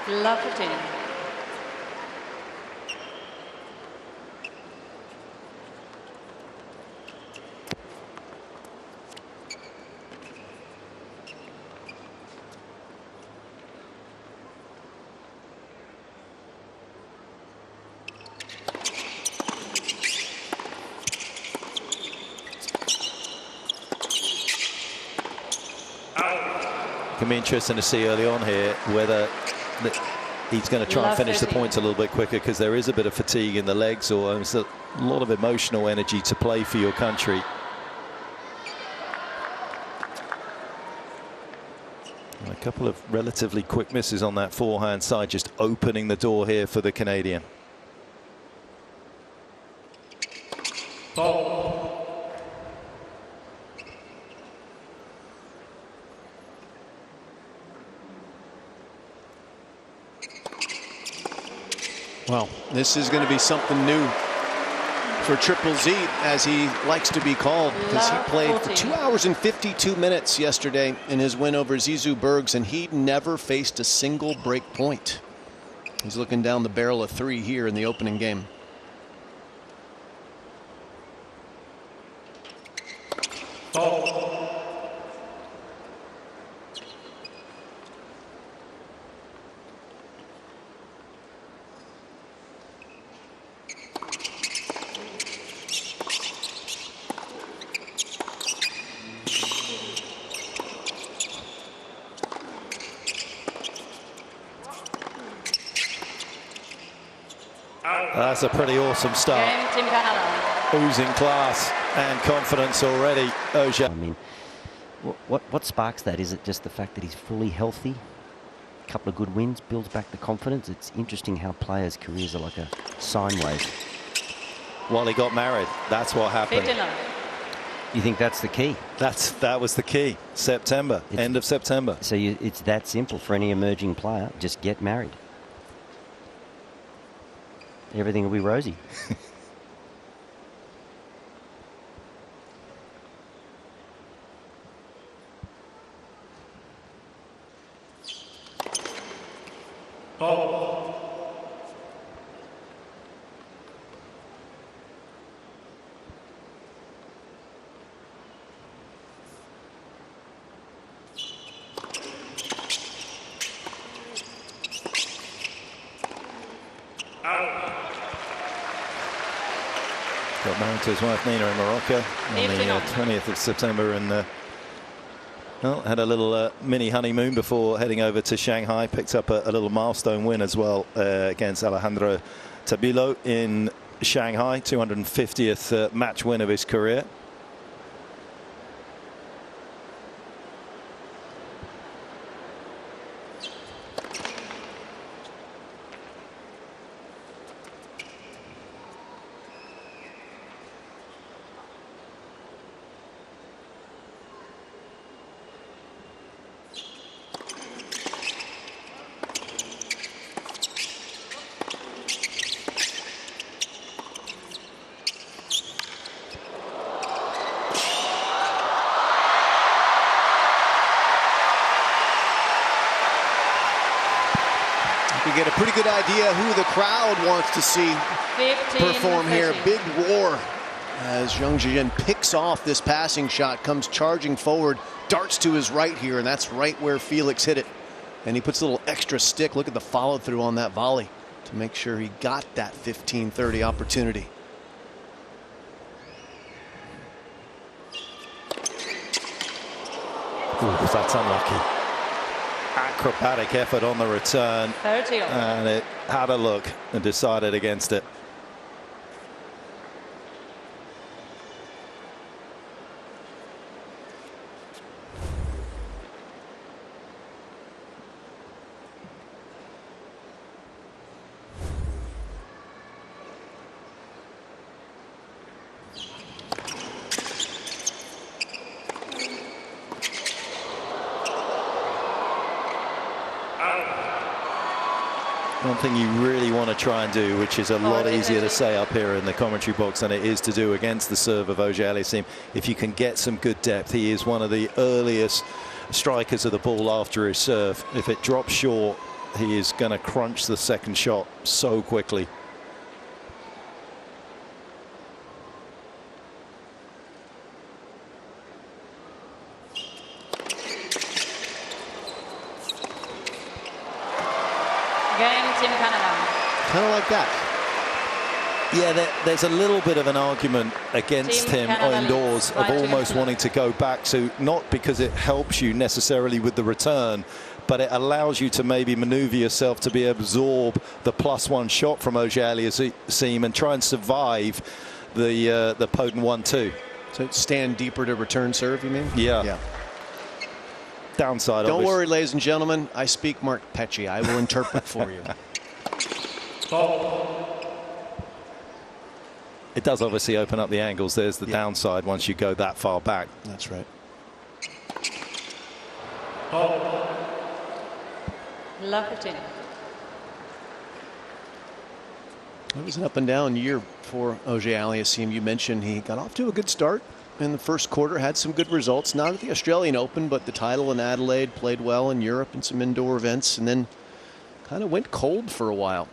Love 15. It can be interesting to see early on here whether he's going to try and finish the points a little bit quicker, because there is a bit of fatigue in the legs, or there's a lot of emotional energy to play for your country. A couple of relatively quick misses on that forehand side, just opening the door here for the Canadian. Well, this is going to be something new for Triple Z, as he likes to be called, because he played for 2 hours and 52 minutes yesterday in his win over Zizou Bergs, and he never faced a single break point. He's looking down the barrel of 3 here in the opening game. That's a pretty awesome start. Oozing class and confidence already. I mean, what sparks that? Is it just the fact that he's fully healthy? A couple of good wins builds back the confidence. It's interesting how players' careers are like a sine wave. Well, he got married. That's what happened. You think that's the key? That was the key. September, end of September. So it's that simple for any emerging player. Just get married. Everything will be rosy. Got married to his wife Nina in Morocco on the 20th of September, and well, had a little mini honeymoon before heading over to Shanghai. Picked up a little milestone win as well against Alejandro Tabilo in Shanghai, 250th match win of his career. You get a pretty good idea who the crowd wants to see perform here. Big roar as Zhizhen picks off this passing shot, comes charging forward, darts to his right here, and that's right where Felix hit it. And he puts a little extra stick. Look at the follow through on that volley to make sure he got that 15-30 opportunity. Ooh, that's unlucky. Acrobatic effort on the return, and it had a look and decided against it. One thing you really want to try and do, which is a lot easier to say up here in the commentary box than it is to do against the serve of Auger-Aliassime, if you can get some good depth. He is one of the earliest strikers of the ball after his serve. If it drops short, he is going to crunch the second shot so quickly. Game, Team Canada. Kind of like that. Yeah, there's a little bit of an argument against Team him Canada indoors of leads almost 5-2. wanting to go back to, not because it helps you necessarily with the return, but it allows you to maybe maneuver yourself to be able to absorb the +1 shot from Auger-Aliassime and try and survive the potent 1-2. So stand deeper to return serve, you mean? Yeah. Yeah. Downside. Don't obviously. worry, ladies and gentlemen. I speak Mark Pecci. I will interpret for you. It does obviously open up the angles. There's the downside once you go that far back. That's right. Love 15. It was an up and down year for Auger-Aliassime. You mentioned he got off to a good start in the first quarter, had some good results, not at the Australian Open, but the title in Adelaide, played well in Europe and some indoor events, and then kind of went cold for a while.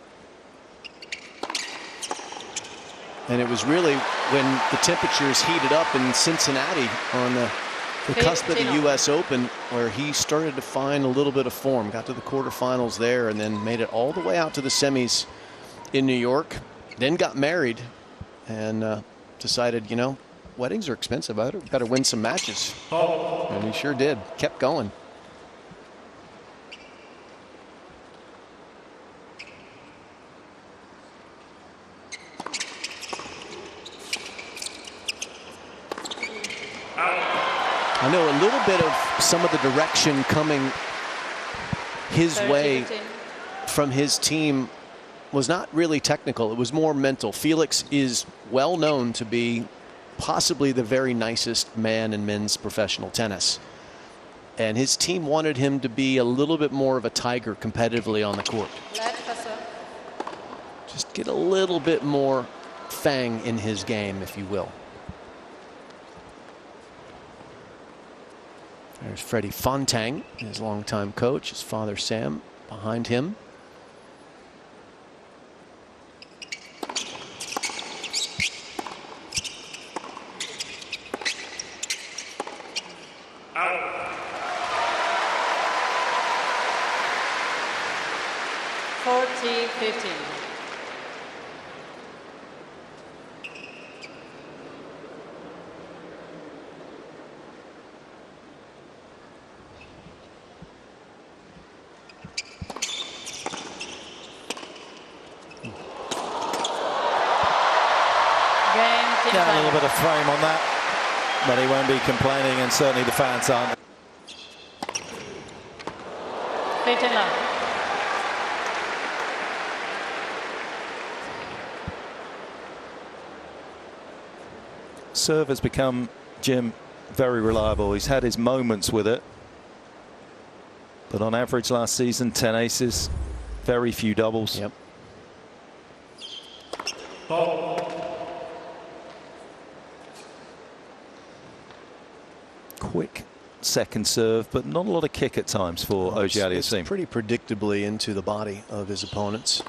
And it was really when the temperatures heated up in Cincinnati on the cusp of the U.S. Open where he started to find a little bit of form, got to the quarterfinals there, and then made it all the way out to the semis in New York, then got married and decided, you know, weddings are expensive. I better win some matches. And he sure did. Kept going. I know a little bit of some of the direction coming his way from his team was not really technical. It was more mental. Felix is well known to be possibly the very nicest man in men's professional tennis. And his team wanted him to be a little bit more of a tiger competitively on the court. Just get a little bit more fang in his game, if you will. There's Freddie Fontang, his longtime coach, his father Sam behind him. Yeah, a little bit of frame on that, but he won't be complaining, and certainly the fans aren't. 15 love. Serve has become, Jim, very reliable. He's had his moments with it, but on average last season, 10 aces, very few doubles. Yep. Quick second serve, but not a lot of kick at times for Auger-Aliassime. It's pretty predictably into the body of his opponents.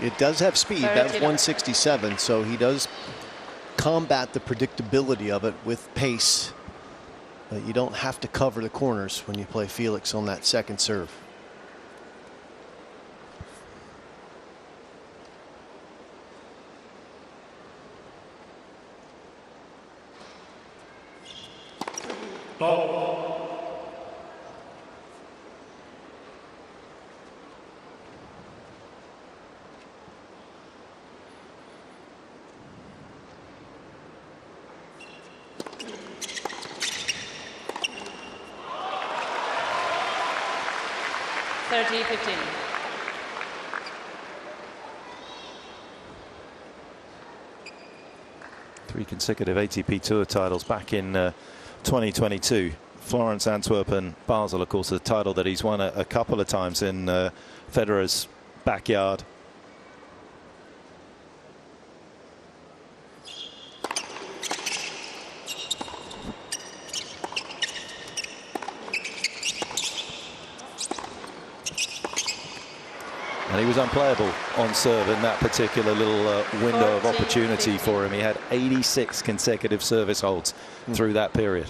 It does have speed. That's 167, so he does combat the predictability of it with pace. But you don't have to cover the corners when you play Felix on that second serve. Three consecutive ATP Tour titles back in 2022. Florence, Antwerp and Basel, of course, a title that he's won a couple of times in Federer's backyard. And he was unplayable on serve in that particular little window of opportunity for him. He had 86 consecutive service holds through that period.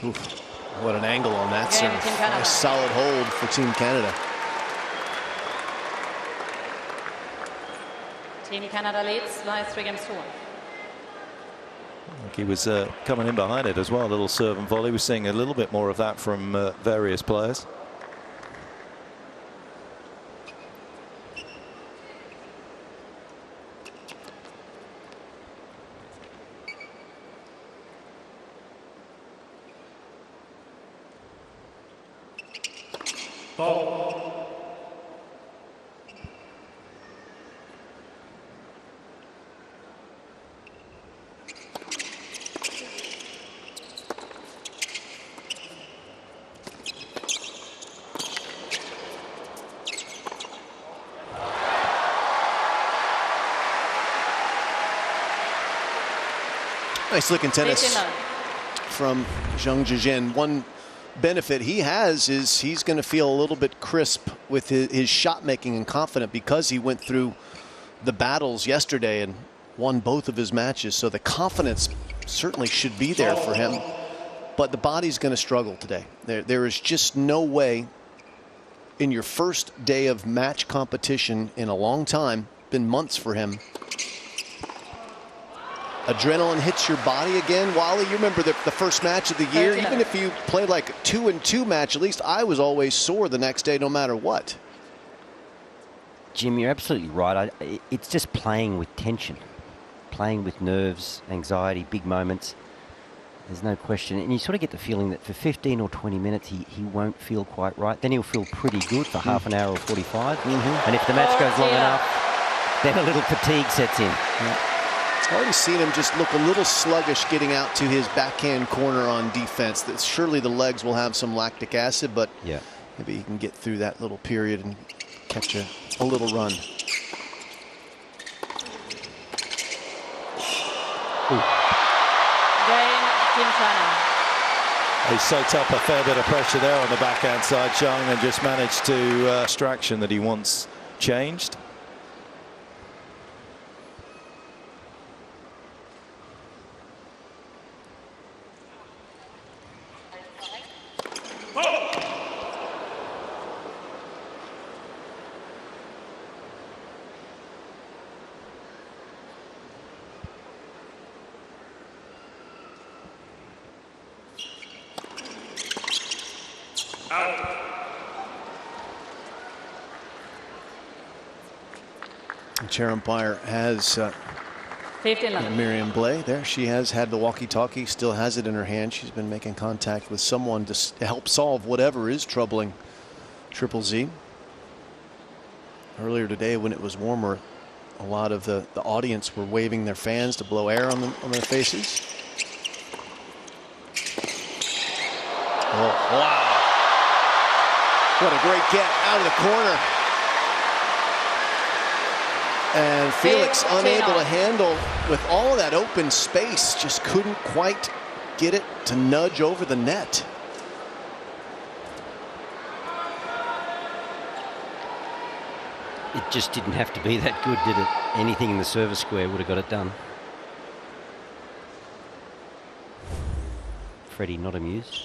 Oof. What an angle on that serve. A solid hold for Team Canada. Team Canada leads by 3 games to 1. I think he was coming in behind it as well. A little serve and volley. We're seeing a little bit more of that from various players. Nice looking tennis from Zhizhen. One benefit he has is he's going to feel a little bit crisp with his shot making and confident because he went through the battles yesterday and won both of his matches. So the confidence certainly should be there for him. But the body's going to struggle today. There is just no way in your first day of match competition in a long time, been months for him. Adrenaline hits your body again. Wally, you remember the first match of the year? Even if you played like a 2-2 match, at least I was always sore the next day no matter what. Jim, you're absolutely right. It's just playing with tension, playing with nerves, anxiety, big moments. There's no question. And you sort of get the feeling that for 15 or 20 minutes, he won't feel quite right. Then he'll feel pretty good for half an hour or 45. And if the match goes long enough, then a little fatigue sets in. Already seen him just look a little sluggish getting out to his backhand corner on defense. That surely the legs will have some lactic acid, but maybe he can get through that little period and catch a little run. He soaked up a fair bit of pressure there on the backhand side, Zhang, and just managed to distraction that he wants changed. Chair umpire has Miriam Blais there. She has had the walkie-talkie, still has it in her hand. She's been making contact with someone to help solve whatever is troubling Triple Z. Earlier today, when it was warmer, a lot of the audience were waving their fans to blow air on their faces. Oh, wow. What a great get out of the corner. And Felix unable to handle with all of that open space, just couldn't quite get it to nudge over the net. It just didn't have to be that good, did it? Anything in the service square would have got it done. Freddie not amused.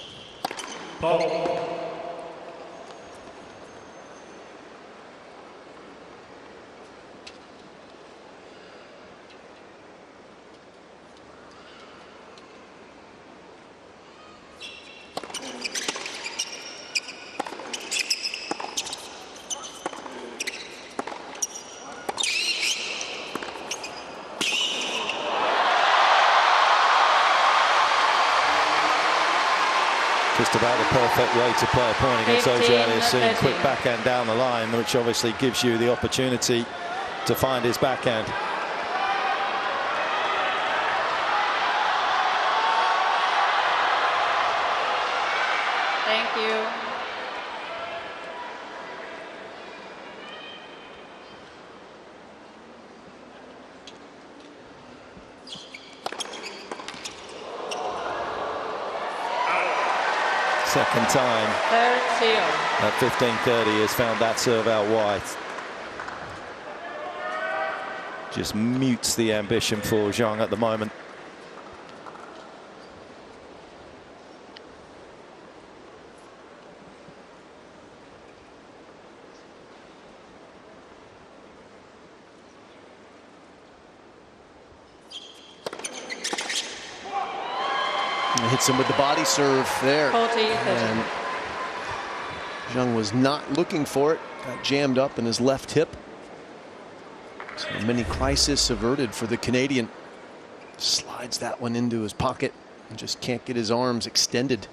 Just about the perfect way to play a point against Auger-Aliassime. Quick backhand down the line, which obviously gives you the opportunity to find his backhand. Thank you. Second time at 15:30 has found that serve out wide. Just mutes the ambition for Zhang at the moment. Hits him with the body serve there. 40. And Zhang was not looking for it. Got jammed up in his left hip. So mini crisis averted for the Canadian. Slides that one into his pocket and just can't get his arms extended.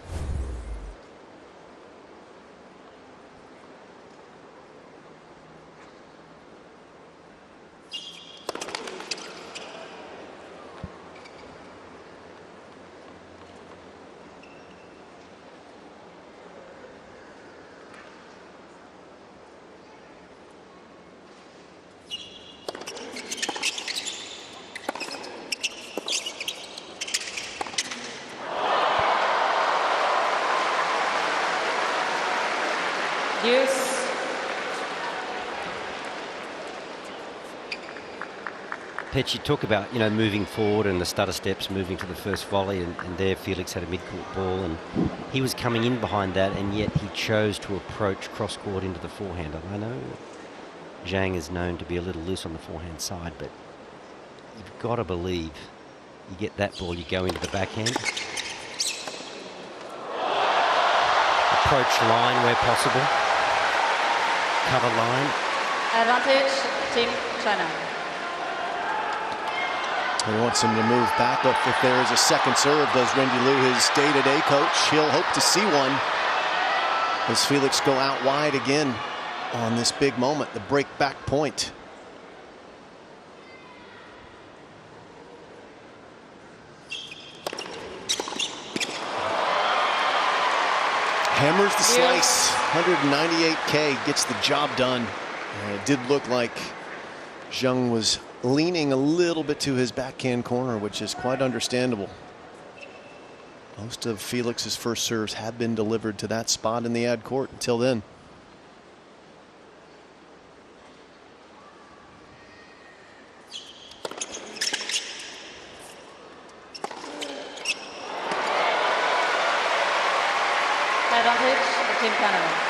Petch, you talk about, moving forward and the stutter steps, moving to the first volley, and there Felix had a mid-court ball, and he was coming in behind that, and yet he chose to approach cross-court into the forehand. And I know Zhang is known to be a little loose on the forehand side, but you've got to believe you get that ball, you go into the backhand. Approach line where possible. Cover line. Advantage, Team China. He wants him to move back up if there is a second serve, does Rendy Liu, his day-to-day coach. He'll hope to see one as Felix go out wide again on this big moment, the break back point. Hammers the slice, 198K, gets the job done. And it did look like Zhang was leaning a little bit to his backhand corner, which is quite understandable. Most of Felix's first serves have been delivered to that spot in the ad court until then. Advantage, Team Canada.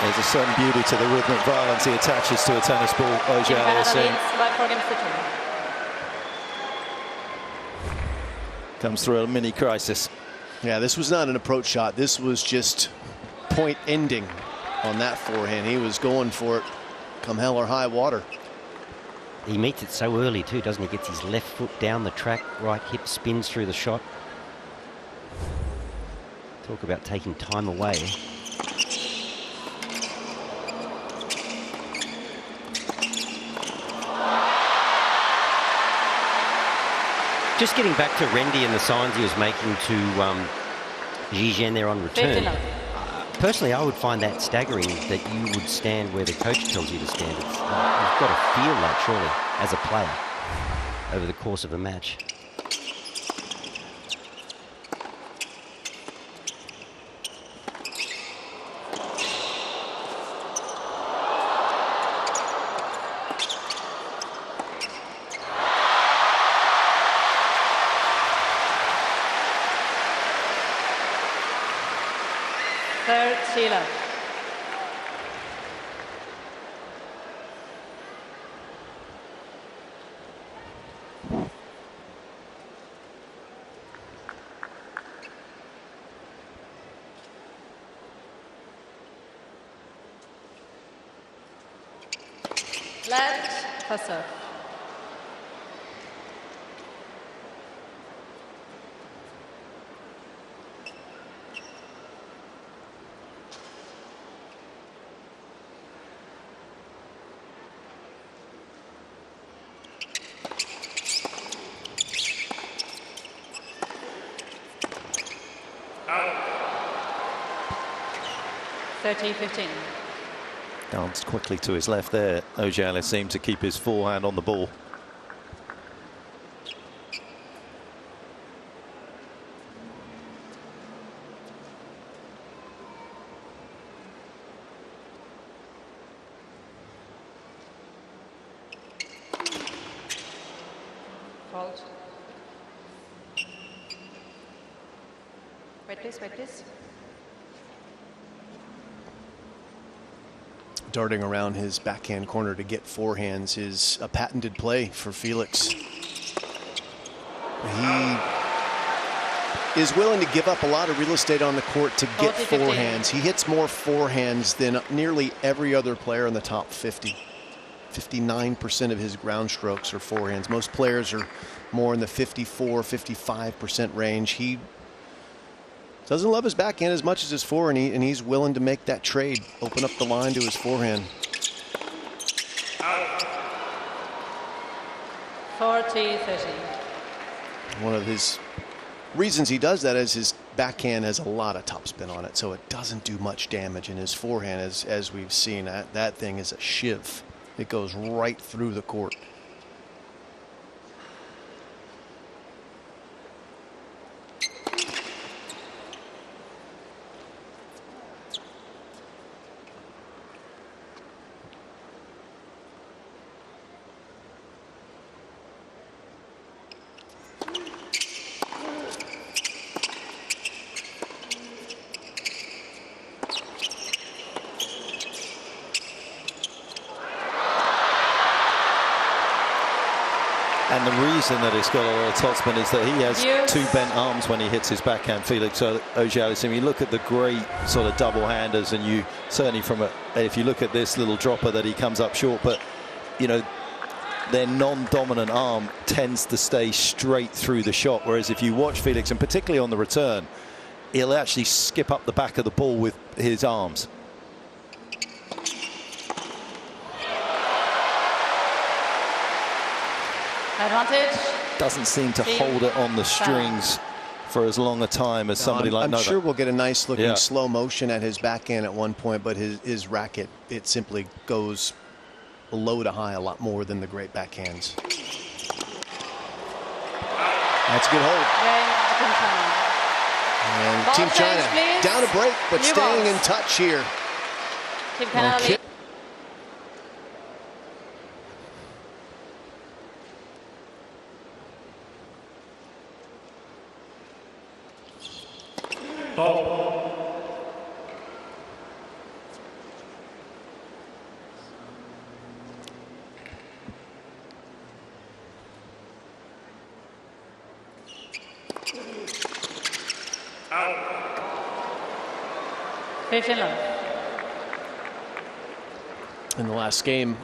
There's a certain beauty to the rhythmic violence he attaches to a tennis ball. Auger-Aliassime comes through a mini crisis. Yeah, this was not an approach shot. This was just point ending on that forehand. He was going for it come hell or high water. He meets it so early too, doesn't he? Gets his left foot down the track, right hip spins through the shot. Talk about taking time away. Just getting back to Rendy and the signs he was making to Zhizhen there on return. Personally, I would find that staggering that you would stand where the coach tells you to stand. You've got to feel that, surely, as a player over the course of a match. Third, Sheila. Left for serve. Out. 30-15. Danced quickly to his left there. Auger-Aliassime to keep his forehand on the ball. Fault. Wait please, wait please. Darting around his backhand corner to get forehands is a patented play for Felix. He is willing to give up a lot of real estate on the court to get forehands. He hits more forehands than nearly every other player in the top 50. 59% of his ground strokes are forehands. Most players are more in the 54, 55% range. He doesn't love his backhand as much as his forehand, and he's willing to make that trade, open up the line to his forehand. 40-30. One of his reasons he does that is his backhand has a lot of topspin on it, so it doesn't do much damage. In his forehand, as we've seen, that thing is a shiv. It goes right through the court. And the reason that it's got a lot of topspin is that he has two bent arms when he hits his backhand, Felix. So Auger-Aliassime, you look at the great sort of double-handers, and you certainly if you look at this little dropper that he comes up short, but you know, their non-dominant arm tends to stay straight through the shot, whereas if you watch Felix, and particularly on the return, he'll actually skip up the back of the ball with his arms. Advantage. Doesn't seem to hold it on the strings for as long a time as somebody like Novak. I'm sure we'll get a nice looking slow motion at his backhand at one point, but his racket, it simply goes low to high a lot more than the great backhands. That's a good hold. And Team China down a break, but staying in touch here. Team Canada. In the last game,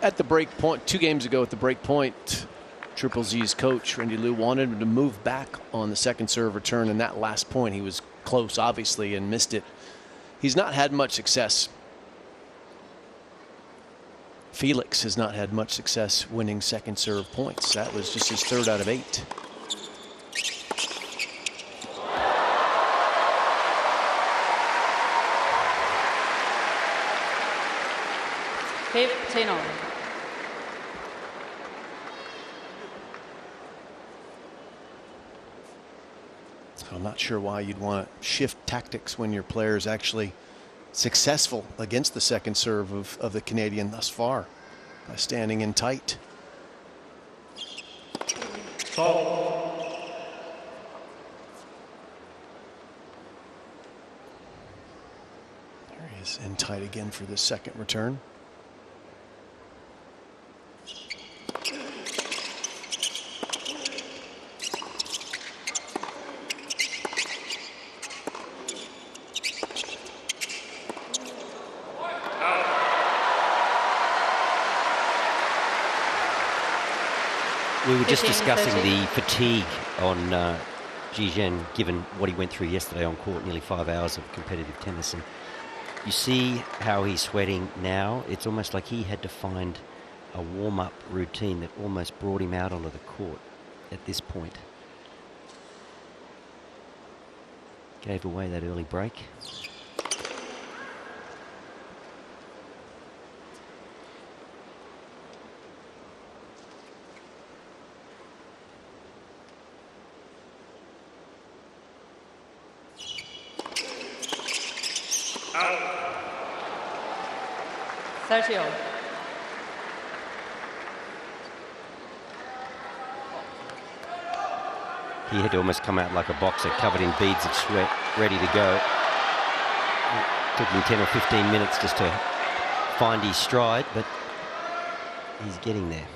at the break point, 2 games ago at the break point, Triple Z's coach, Randy Liu, wanted him to move back on the second serve return. And that last point, he was close, obviously, and missed it. He's not had much success. Felix has not had much success winning second serve points. That was just his 3rd out of 8. So I'm not sure why you'd want to shift tactics when your player is actually successful against the second serve of the Canadian thus far by standing in tight. There he is in tight again for the second return. We were just discussing 15-13. the fatigue on Zhizhen, given what he went through yesterday on court, nearly 5 hours of competitive tennis. And you see how he's sweating now. It's almost like he had to find a warm-up routine that almost brought him out onto the court at this point. Gave away that early break. Out. 30-all. He had to almost come out like a boxer, covered in beads of sweat, ready to go. It took him 10 or 15 minutes just to find his stride, but he's getting there.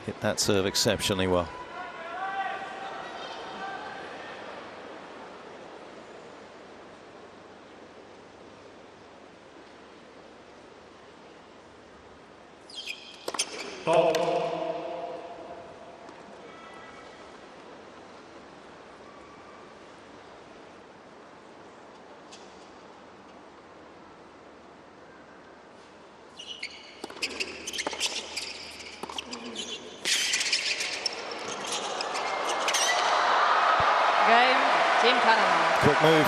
Hit that serve exceptionally well. Team Canada. Quick move.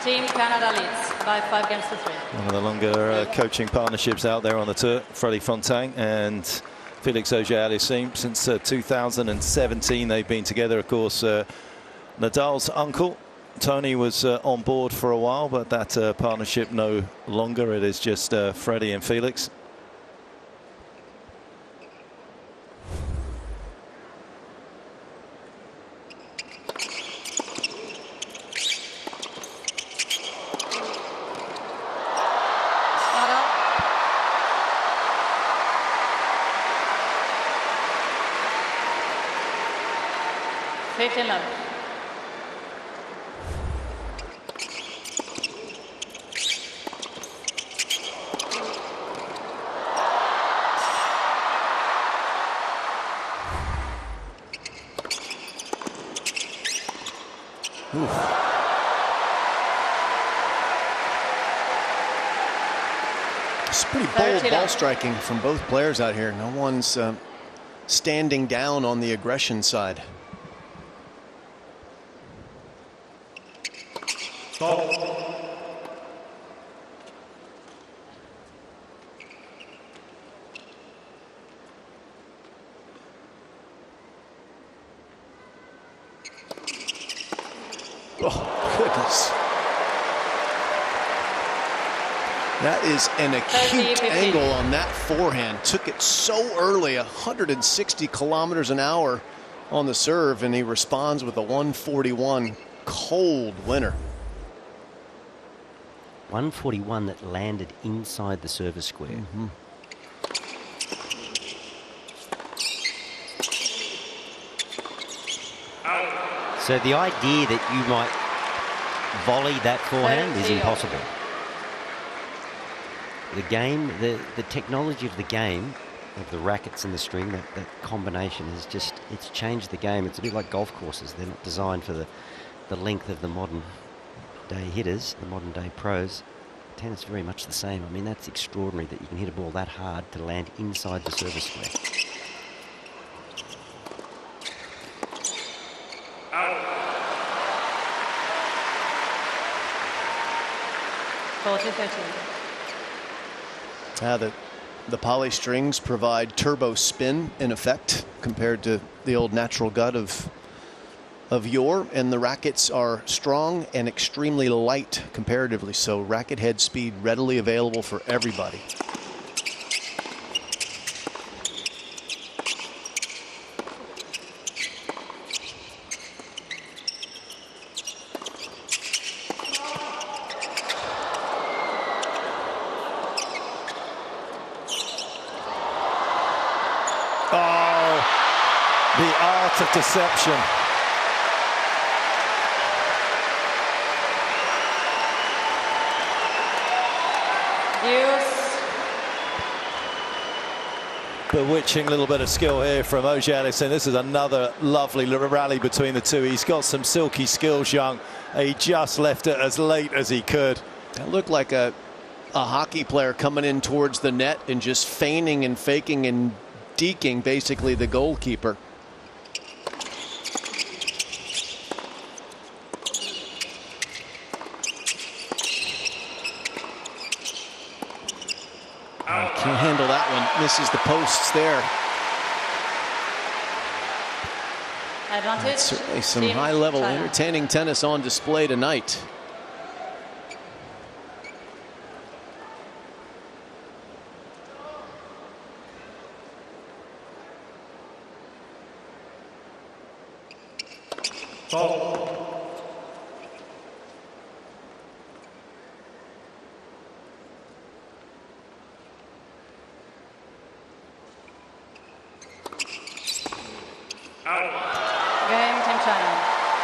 Team Canada leads by 5 games to 3. One of the longer coaching partnerships out there on the tour. Freddie Fontaine and Felix Auger-Aliassime. Since 2017 they've been together. Of course, Nadal's uncle Tony was on board for a while, but that partnership no longer. It is just Freddie and Felix. It's pretty bold ball striking from both players out here. No one's standing down on the aggression side. Oh, goodness. That is an acute angle on that forehand. Took it so early, 160 kilometers an hour on the serve, and he responds with a 141 cold winner. 141 that landed inside the service square. Mm-hmm. So the idea that you might volley that forehand is impossible. The game, the technology of the game, of the rackets and the string, that combination is just, it's changed the game. It's a bit like golf courses. They're not designed for the length of the modern day hitters, the modern day pros. Tennis very much the same. I mean, that's extraordinary that you can hit a ball that hard to land inside the service square. The poly strings provide turbo spin in effect compared to the old natural gut of yore, and the rackets are strong and extremely light comparatively, so racket head speed readily available for everybody. The art of deception. Bewitching little bit of skill here from Auger-Aliassime. This is another lovely little rally between the two. He's got some silky skills, Zhang. He just left it as late as he could. That looked like a hockey player coming in towards the net and just feigning and faking and deking basically the goalkeeper. Can't handle that one. Misses the posts there. Advantage. Certainly some high-level, entertaining tennis on display tonight.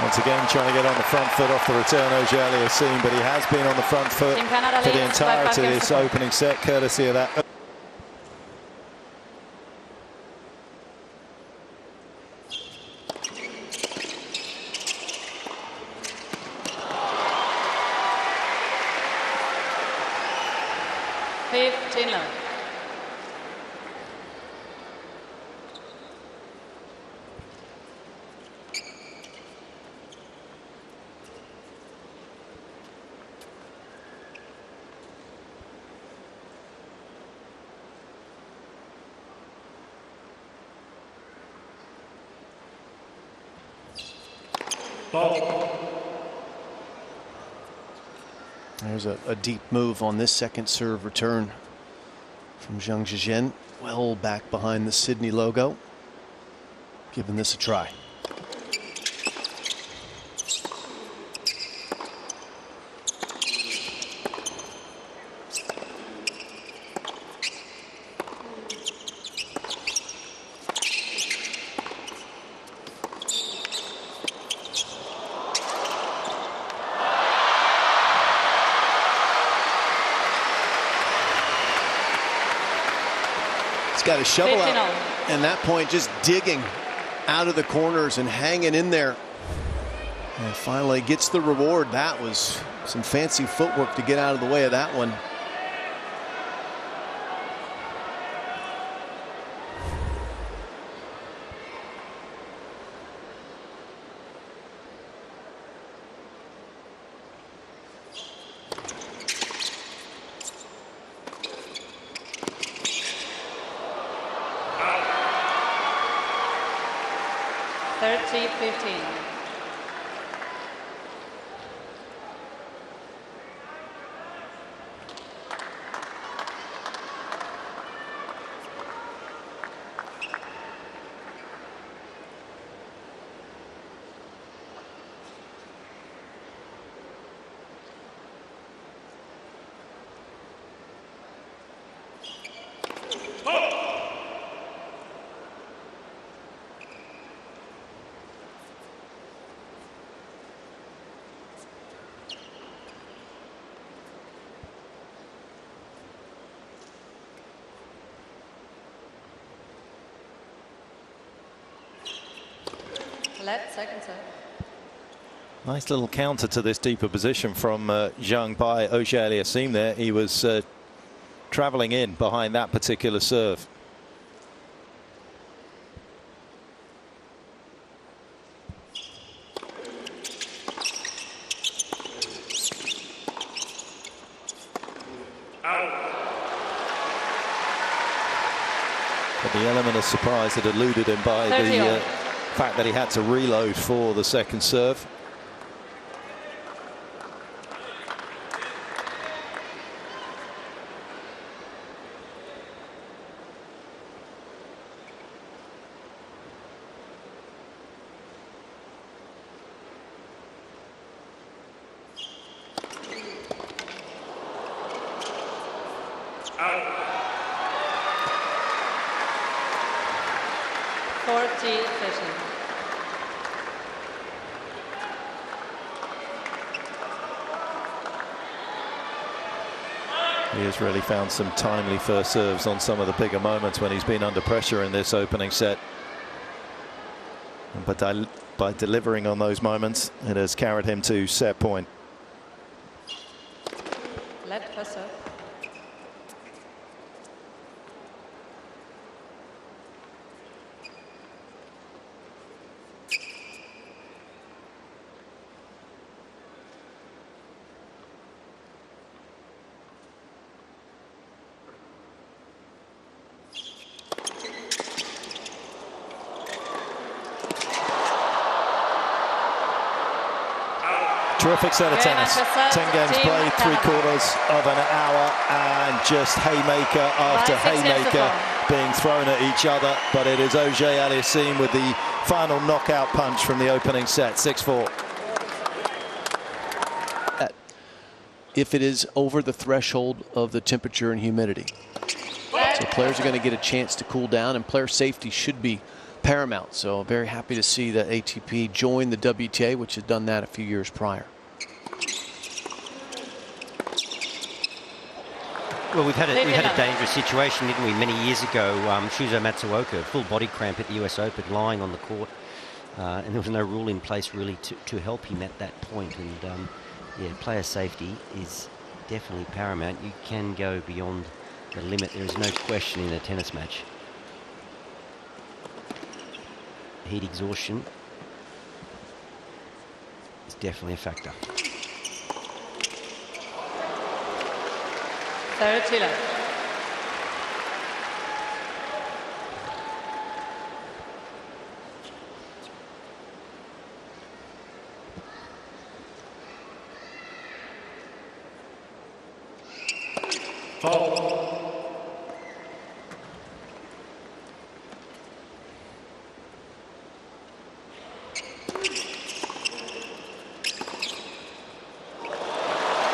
Once again, trying to get on the front foot off the return, Auger-Aliassime, but he has been on the front foot for the entirety of this opening set, courtesy of that. There's a deep move on this second serve return from Zhizhen. Well back behind the Sydney logo. Giving this a try. Got a shovel out, and that point just digging out of the corners and hanging in there, and finally gets the reward. That was some fancy footwork to get out of the way of that one. Second serve. Nice little counter to this deeper position from Zhang by Auger-Aliassime there. He was travelling in behind that particular serve. But the element of surprise that eluded him by the fact that he had to reload for the second serve. 40-30. He has really found some timely first serves on some of the bigger moments when he's been under pressure in this opening set. But by delivering on those moments, it has carried him to set point. Let her serve. Terrific set of tennis. 10 games played, 3/4 of an hour, and just haymaker after haymaker being thrown at each other. But it is Auger-Aliassime with the final knockout punch from the opening set, 6-4. If it is over the threshold of the temperature and humidity. So players are going to get a chance to cool down, and player safety should be paramount. So very happy to see that ATP joined the WTA, which had done that a few years prior. Well, we had a dangerous situation, didn't we, many years ago? Shuzo Matsuoka, full body cramp at the US Open, lying on the court, and there was no rule in place really to help him at that point. And yeah, player safety is definitely paramount. You can go beyond the limit. There is no question in a tennis match. Heat exhaustion is definitely a factor. 30 left.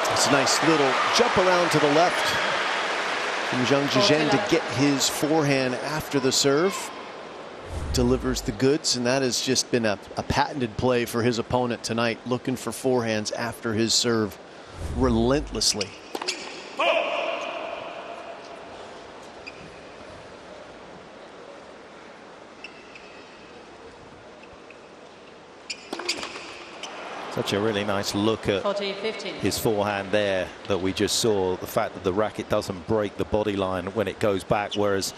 It's a nice little jump around to the left from Zhizhen to get his forehand after the serve. Delivers the goods, and that has just been a patented play for his opponent tonight, looking for forehands after his serve relentlessly. Such a really nice look at 40-15. his forehand there that we just saw. The fact that the racket doesn't break the body line when it goes back, whereas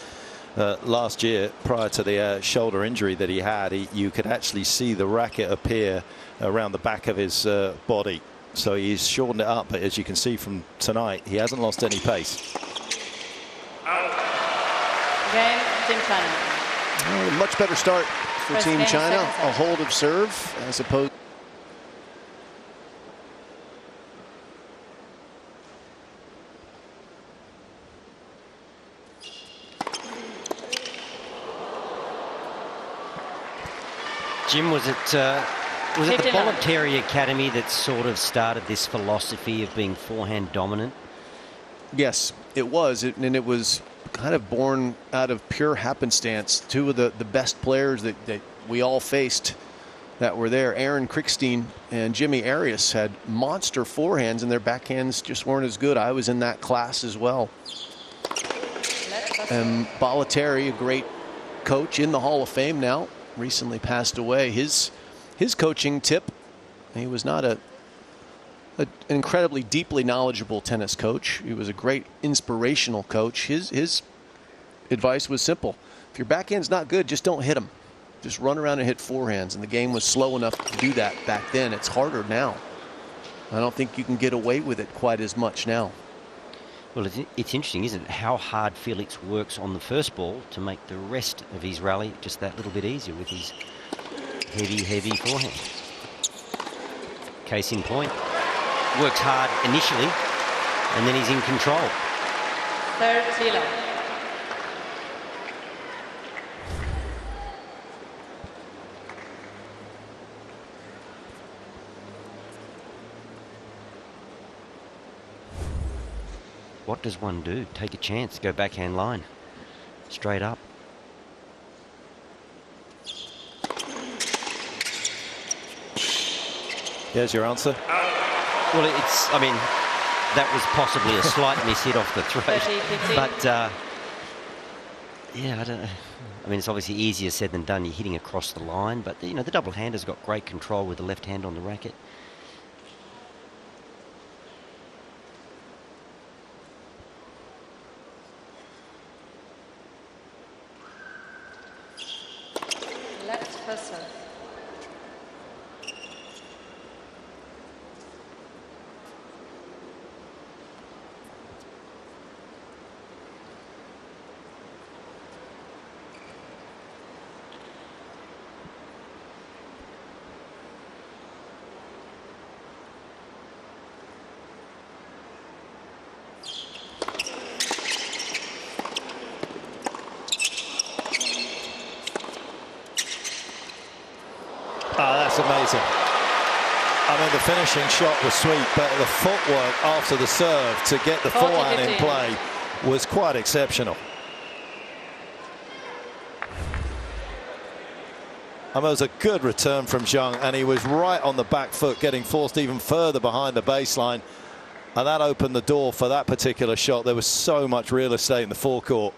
last year, prior to the shoulder injury that he had, you could actually see the racket appear around the back of his body. So he's shortened it up, but as you can see from tonight, he hasn't lost any pace. Game, Team China. A much better start for Team China. A hold of serve as opposed. Jim, was it the Voluntary Academy that sort of started this philosophy of being forehand dominant? Yes, it was. And it was kind of born out of pure happenstance. Two of the best players that we all faced that were there, Aaron Krickstein and Jimmy Arias, had monster forehands, and their backhands just weren't as good. I was in that class as well. And Voluntary, a great coach in the Hall of Fame now, recently passed away. His coaching tip, he was not an incredibly deeply knowledgeable tennis coach. He was a great inspirational coach. His advice was simple: if your backhand's not good, just don't hit them. Just run around and hit forehands. And the game was slow enough to do that back then. It's harder now. I don't think you can get away with it quite as much now. Well, it's interesting, isn't it, how hard Felix works on the first ball to make the rest of his rally just that little bit easier with his heavy forehand. Case in point, works hard initially, and then he's in control. 30 left. What does one do? Take a chance, go backhand line, straight up. Here's your answer. Well, I mean, that was possibly a slight miss hit off the throat. 30-15. But, yeah, I don't know. I mean, it's obviously easier said than done. You're hitting across the line. But, you know, the double-hander's got great control with the left hand on the racket. Left first serve. Oh, that's amazing. I mean, the finishing shot was sweet, but the footwork after the serve to get the forehand in play was quite exceptional. I mean, it was a good return from Zhang, and he was right on the back foot, getting forced even further behind the baseline. And that opened the door for that particular shot. There was so much real estate in the forecourt.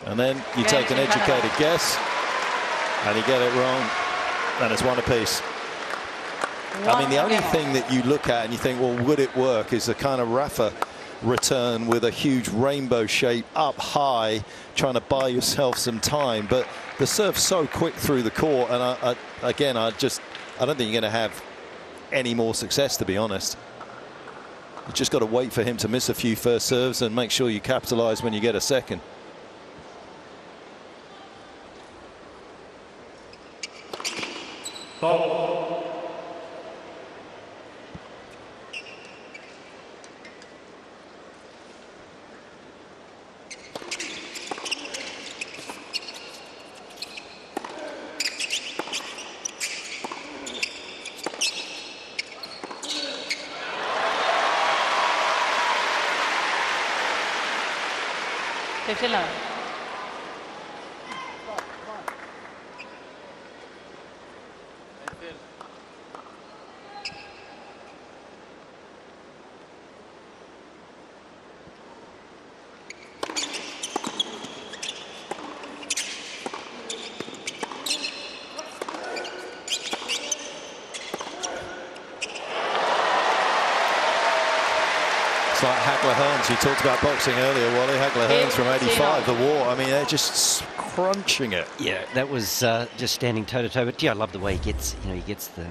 And then you take an educated guess, and you get it wrong, and it's one apiece. I mean, the only thing that you look at and you think, well, would it work, is the kind of Rafa return with a huge rainbow shape up high, trying to buy yourself some time. But the serve's so quick through the court, and I don't think you're going to have any more success, to be honest. You just got to wait for him to miss a few first serves and make sure you capitalize when you get a second. Ball. It's like Hagler-Hearns. You talked about boxing earlier, Wally. Hagler-Hearns from '85, the war. I mean, they're just crunching it. Yeah, that was just standing toe-to-toe. But, yeah, I love the way he gets, he gets the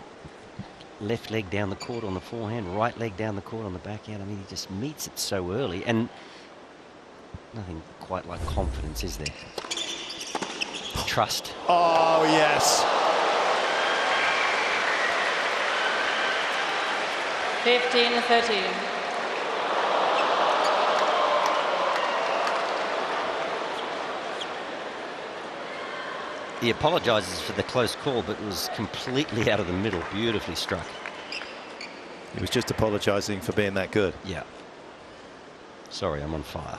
left leg down the court on the forehand, right leg down the court on the backhand. I mean, he just meets it so early. And nothing quite like confidence, is there? Trust. Oh, yes. 15-13. He apologises for the close call, but was completely out of the middle. Beautifully struck. He was just apologising for being that good. Yeah. Sorry, I'm on fire.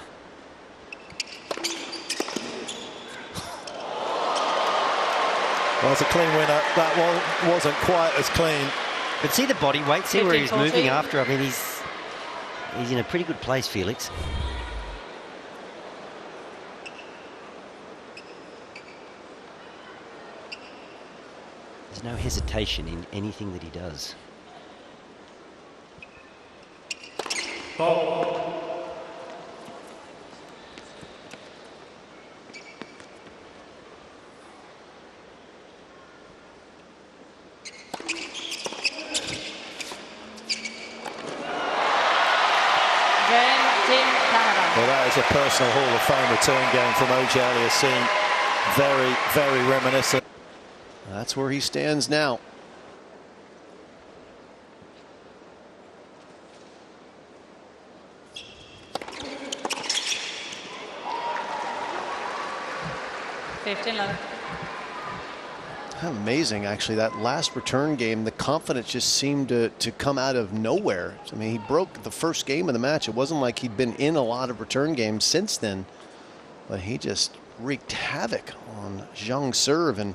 Well, it's a clean winner. That one wasn't quite as clean. But see the body weight, see where he's 15-14. moving after. I mean, he's in a pretty good place, Felix. There's no hesitation in anything that he does. Ball. Well, that is a personal Hall of Fame return game from Auger-Aliassime. Very, very reminiscent. That's where he stands now. Amazing, actually, that last return game, the confidence just seemed to come out of nowhere. I mean, he broke the first game of the match. It wasn't like he'd been in a lot of return games since then, but he just wreaked havoc on Zhang's serve, and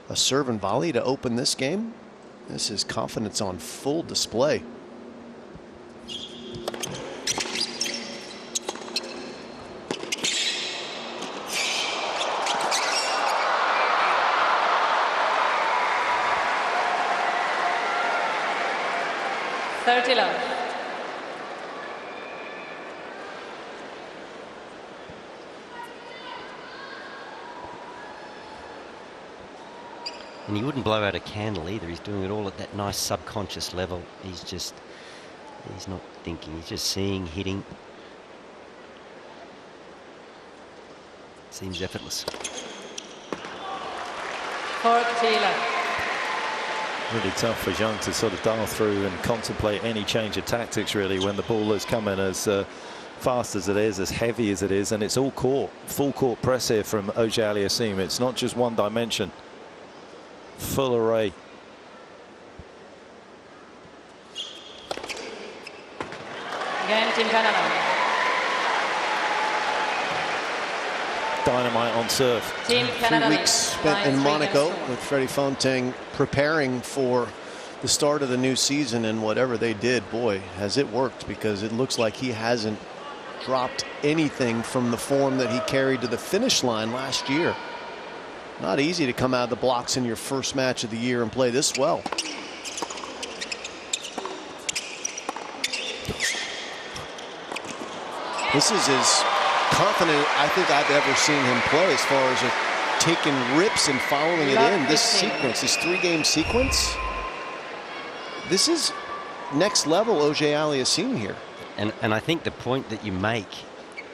a serve and volley to open this game. This is confidence on full display. Love. And he wouldn't blow out a candle either. He's doing it all at that nice subconscious level. He's not thinking. He's just seeing, hitting. Seems effortless. Really tough for Zhang to sort of dial through and contemplate any change of tactics, really, when the ball has come in as fast as it is, as heavy as it is, and it's all court, full court press here from Auger-Aliassime. It's not just one dimension. Full array. Game Team Canada. Dynamite on serve. Team Canada 3 weeks spent in Monaco with Freddie Fontaine preparing for the start of the new season, and whatever they did, boy, has it worked, because it looks like he hasn't dropped anything from the form that he carried to the finish line last year. Not easy to come out of the blocks in your first match of the year and play this well. This is as confident I think I've ever seen him play, as far as taking rips and following it in. This sequence, this 3-game sequence, this is next level Auger-Aliassime here. And I think the point that you make,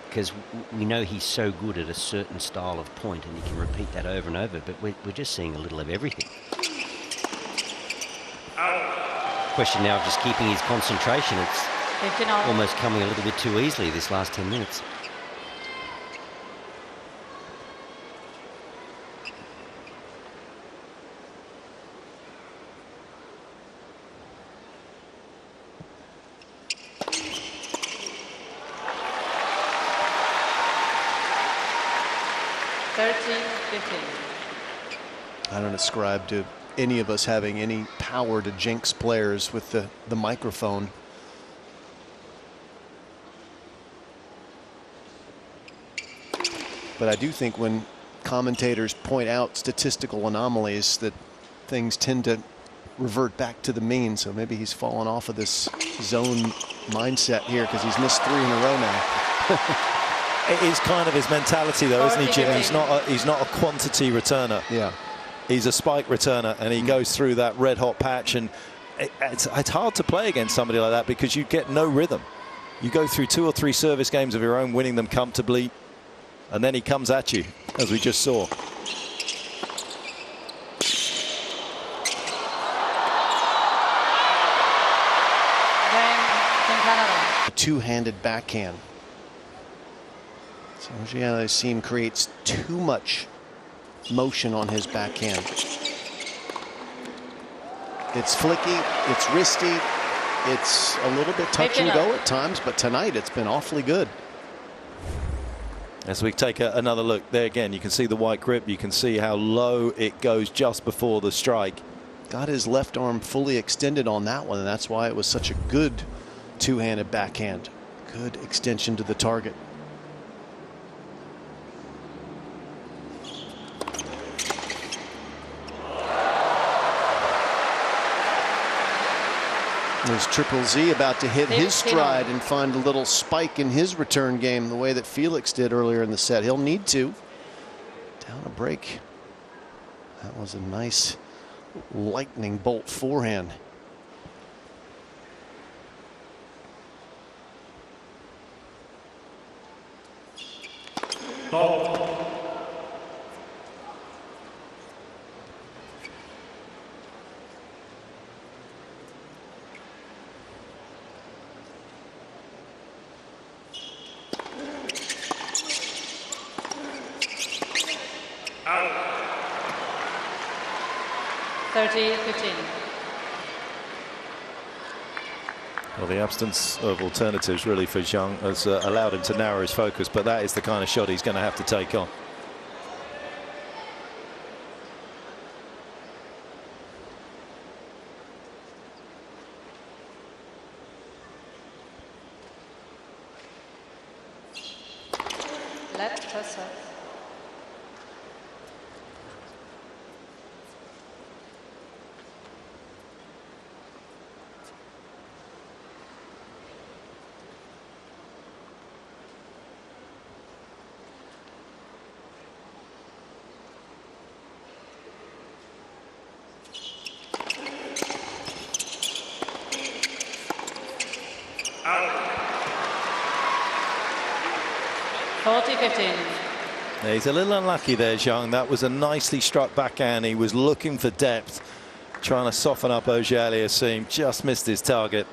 because we know he's so good at a certain style of point and he can repeat that over and over, but we're just seeing a little of everything. Question now of just keeping his concentration. It's almost coming a little bit too easily this last 10 minutes. I don't ascribe to any of us having any power to jinx players with the microphone. But I do think when commentators point out statistical anomalies, that things tend to revert back to the mean. So maybe he's fallen off of this zone mindset here, because he's missed 3 in a row now. It is kind of his mentality, though, isn't he, Jim? He's not a quantity returner. Yeah. He's a spike returner, and he goes through that red-hot patch, and it's hard to play against somebody like that, because you get no rhythm. You go through 2 or 3 service games of your own, winning them comfortably, and then he comes at you, as we just saw. A two-handed backhand. So Auger-Aliassime creates too much motion on his backhand. It's flicky, it's wristy, it's a little bit touch and go at times, but tonight it's been awfully good. As we take another look there again, you can see the white grip, you can see how low it goes just before the strike. Got his left arm fully extended on that one, and that's why it was such a good two-handed backhand. Good extension to the target. There's Triple Z about to hit his stride and find a little spike in his return game, the way that Felix did earlier in the set. He'll need to. Down a break. That was a nice lightning bolt forehand. Well, the absence of alternatives really for Zhang has allowed him to narrow his focus, but that is the kind of shot he's going to have to take on. her serve. Yeah, he's a little unlucky there, Zhang. That was a nicely struck backhand. He was looking for depth, trying to soften up Auger-Aliassime. Just missed his target.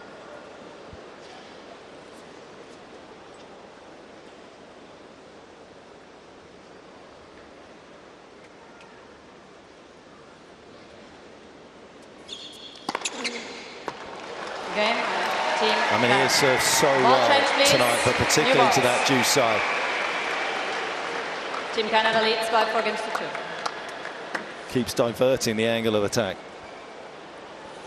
Game, team. I mean, he has served so well tonight, but particularly to that deuce side. Team Canada leads by 4-2. Keeps diverting the angle of attack.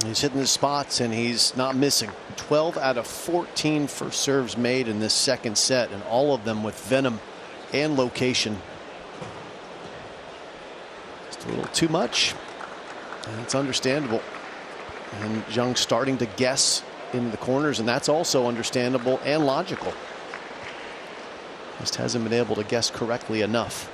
He's hitting the spots and he's not missing. 12 out of 14 first serves made in this second set, and all of them with venom and location. Just a little too much, and it's understandable. And Zhang starting to guess in the corners, and that's also understandable and logical. Just hasn't been able to guess correctly enough.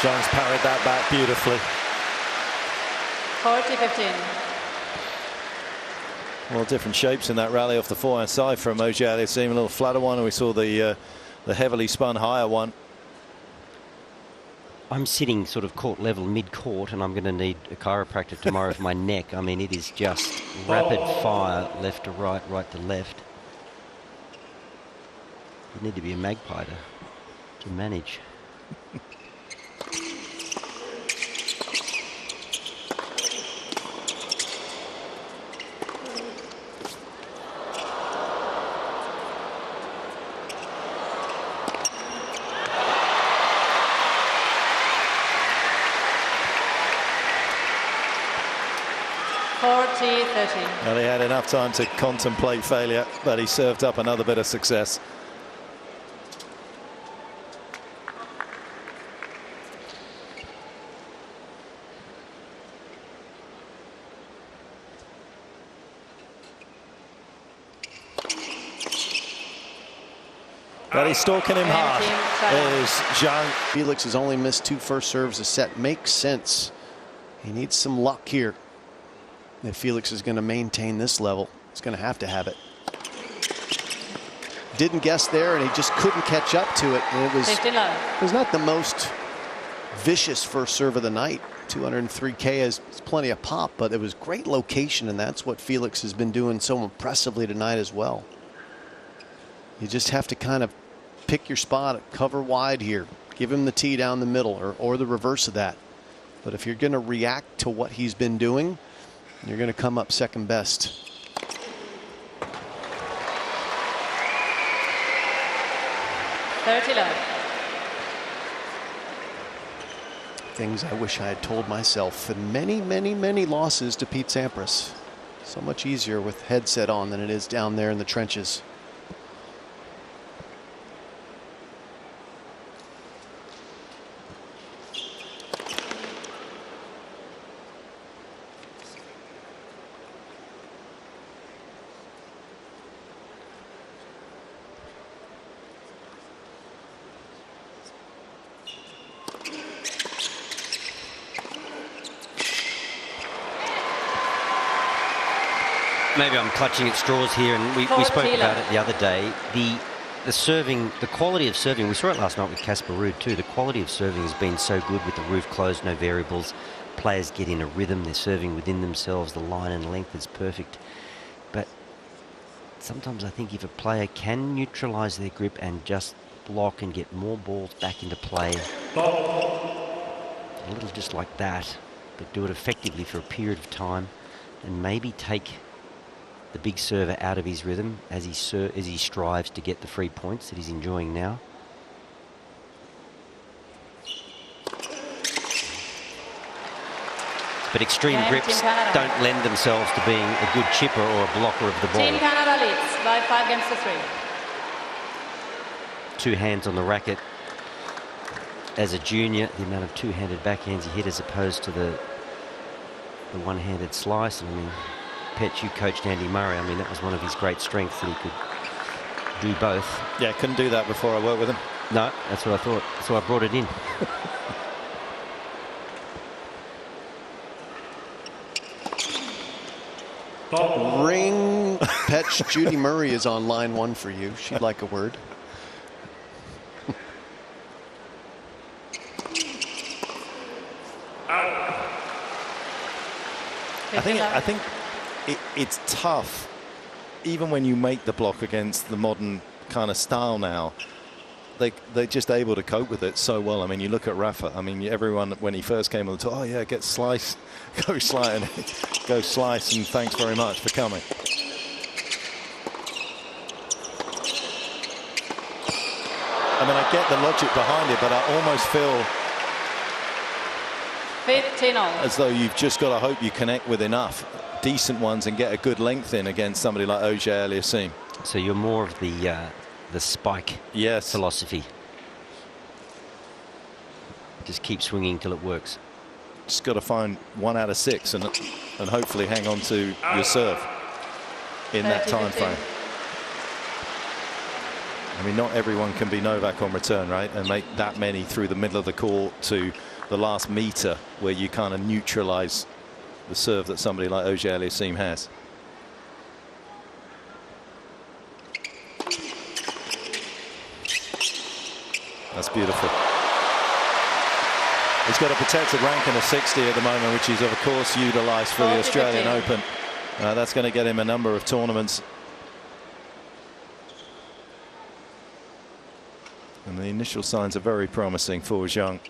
Zhang's parried that back beautifully. 40-15. Well, different shapes in that rally off the forehand side from Auger-Aliassime. A little flatter one, and we saw the heavily spun higher one. I'm sitting sort of court level, mid-court, and I'm going to need a chiropractor tomorrow for my neck. I mean, it is just rapid fire, left to right, right to left. You need to be a magpie to manage. Well, he had enough time to contemplate failure, but he served up another bit of success. But he's stalking him hard is Zhang. Felix has only missed 2 first serves a set. Makes sense. He needs some luck here. If Felix is going to maintain this level, he's going to have it. Didn't guess there, and he just couldn't catch up to it. And it was not the most vicious first serve of the night. 203K has plenty of pop, but it was great location, and that's what Felix has been doing so impressively tonight as well. You just have to kind of pick your spot, cover wide here. Give him the tee down the middle, or the reverse of that. But if you're going to react to what he's been doing, you're going to come up second best. Things I wish I had told myself. And many, many, many losses to Pete Sampras. So much easier with headset on than it is down there in the trenches. Maybe I'm clutching at straws here, and we spoke about it the other day. The serving, the quality of serving, we saw it last night with Casper Ruud too. The quality of serving has been so good with the roof closed, no variables. Players get in a rhythm, they're serving within themselves, the line and length is perfect. But sometimes I think if a player can neutralise their grip and just block and get more balls back into play, a little just like that, but do it effectively for a period of time, and maybe take the big server out of his rhythm as he strives to get the free points that he's enjoying now. But extreme grips don't lend themselves to being a good chipper or a blocker of the ball. Team Canada leads by 5-3. Two hands on the racket. As a junior, the amount of two-handed backhands he hit as opposed to the one-handed slice. I mean, Petch, you coached Andy Murray. I mean, that was one of his great strengths, that he could do both. Yeah, couldn't do that before I worked with him. No, that's what I thought. So I brought it in. Ring. Petch, Judy Murray is on line one for you. She'd like a word. I think it's tough, even when you make the block against the modern kind of style now. They're just able to cope with it so well. I mean, you look at Rafa. I mean, everyone, when he first came on the top, oh yeah, get slice, go slice, and go slice, and thanks very much for coming. I mean, I get the logic behind it, but I almost feel 15-all. As though you've just got to hope you connect with enough decent ones and get a good length in against somebody like Auger-Aliassime. So you're more of the spike philosophy. Just keep swinging till it works. Just got to find 1 out of 6 and hopefully hang on to your serve in that time frame. I mean, not everyone can be Novak on return, right? And make that many through the middle of the court to the last meter, where you kind of neutralize the serve that somebody like Auger-Aliassime has. That's beautiful. He's got a protected ranking of 60 at the moment, which he's of course utilised for the Australian Open. That's going to get him a number of tournaments. And the initial signs are very promising for Zhang.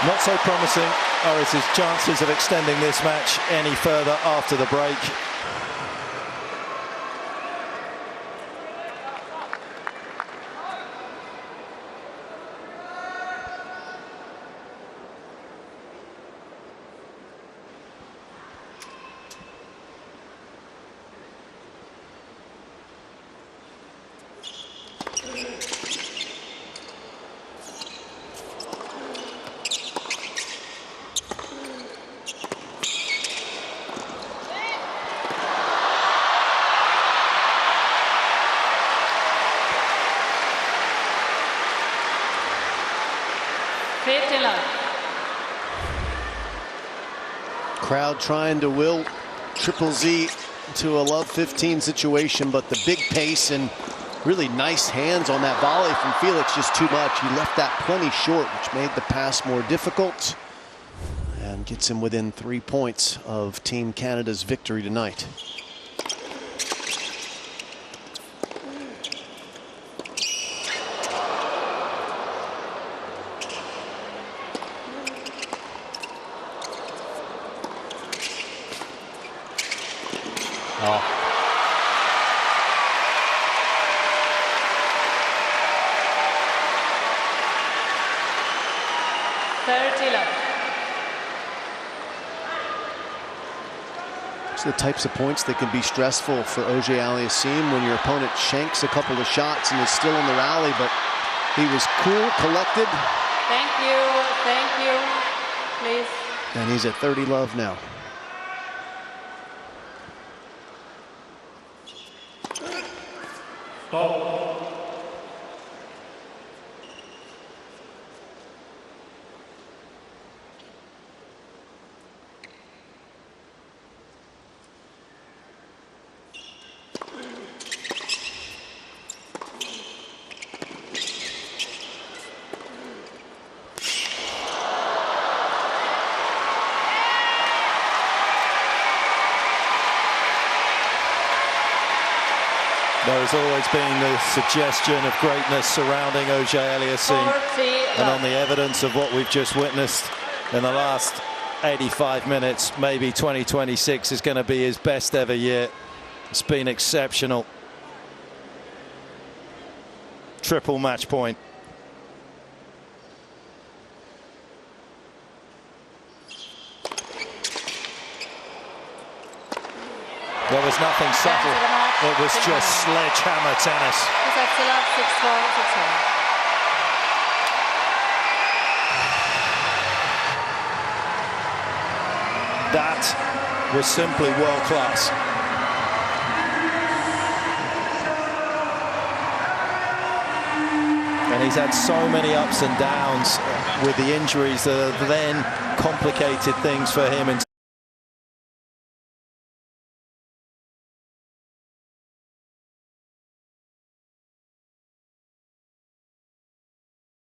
Not so promising are his chances of extending this match any further after the break. Crowd trying to will Triple Z to a love 15 situation, but the big pace and really nice hands on that volley from Felix, just too much. He left that plenty short, which made the pass more difficult and gets him within 3 points of Team Canada's victory tonight. These are the types of points that can be stressful for Auger-Aliassime when your opponent shanks a couple of shots and is still in the rally, but he was cool, collected. Thank you, please. And he's at 30 love now. Stop. There has always been the suggestion of greatness surrounding Auger-Aliassime, and on the evidence of what we've just witnessed in the last 85 minutes, maybe 2026 is going to be his best ever year. It's been exceptional. Triple match point. There was nothing subtle. It was just sledgehammer tennis. That was simply world class. And he's had so many ups and downs with the injuries that have then complicated things for him in